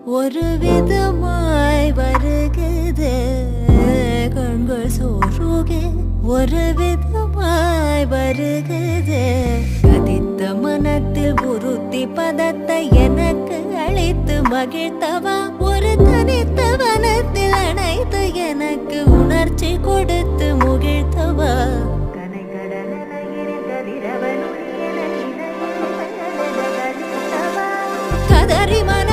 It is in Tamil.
ஒரு விதமாய் வருகுது கண்கள் சோறுகே ஒரு விதமாய் வருகுது கதித்த மனத்தில் உறுத்தி பதத்தை எனக்கு அழைத்து மகிழ்த்தவா ஒரு தனித்த வனத்தில் அணைத்து எனக்கு உணர்ச்சி கொடுத்து முகிழ்த்தவா கதறி மன